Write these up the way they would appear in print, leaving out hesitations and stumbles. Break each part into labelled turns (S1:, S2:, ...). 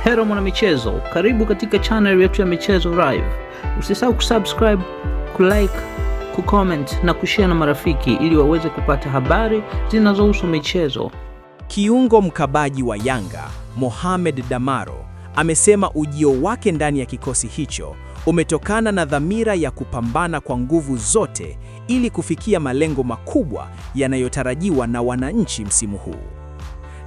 S1: Hello mwana michezo, karibu katika channel yetu ya Michezo Live. Usisahau kusubscribe, kulike, kucomment na kushare na marafiki ili waweze kupata habari zinazohusu michezo.
S2: Kiungo mkabaji wa Yanga, Mohamed Damaro, amesema ujio wake ndani ya kikosi hicho umetokana na dhamira ya kupambana kwa nguvu zote ili kufikia malengo makubwa yanayotarajiwa na wananchi msimu huu.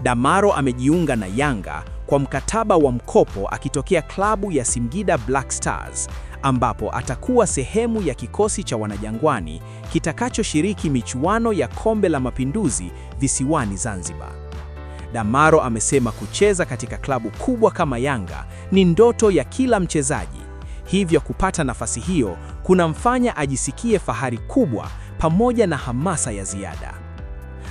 S2: Damaro amejiunga na Yanga kwa mkataba wa mkopo akitokea klabu ya Singida Black Stars, ambapo atakuwa sehemu ya kikosi cha Wanajangwani kitakachoshiriki michuano ya Kombe la Mapinduzi visiwani Zanzibar. Damaro amesema kucheza katika klabu kubwa kama Yanga ni ndoto ya kila mchezaji, hivyo kupata nafasi hiyo kunamfanya ajisikie fahari kubwa pamoja na hamasa ya ziada.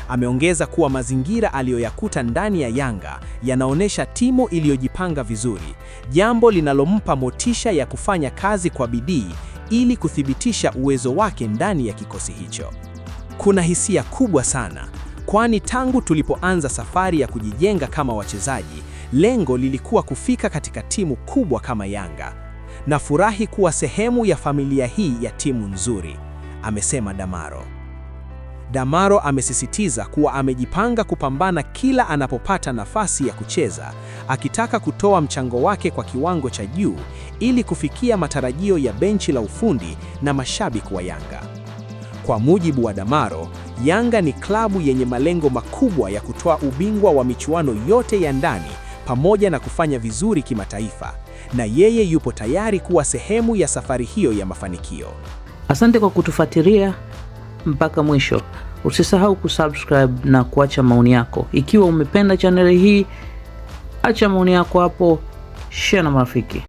S2: Ameongeza kuwa mazingira aliyoyakuta ndani ya Yanga yanaonyesha timu iliyojipanga vizuri, jambo linalompa motisha ya kufanya kazi kwa bidii ili kuthibitisha uwezo wake ndani ya kikosi hicho. Kuna hisia kubwa sana, kwani tangu tulipoanza safari ya kujijenga kama wachezaji, lengo lilikuwa kufika katika timu kubwa kama Yanga. Nafurahi kuwa sehemu ya familia hii ya timu nzuri, amesema Damaro. Damaro amesisitiza kuwa amejipanga kupambana kila anapopata nafasi ya kucheza, akitaka kutoa mchango wake kwa kiwango cha juu ili kufikia matarajio ya benchi la ufundi na mashabiki wa Yanga. Kwa mujibu wa Damaro, Yanga ni klabu yenye malengo makubwa ya kutoa ubingwa wa michuano yote ya ndani pamoja na kufanya vizuri kimataifa, na yeye yupo tayari kuwa sehemu ya safari hiyo ya mafanikio.
S1: Asante kwa kutufuatilia mpaka mwisho. Usisahau kusubscribe na kuacha maoni yako. Ikiwa umependa channel hii, acha maoni yako hapo, share na marafiki.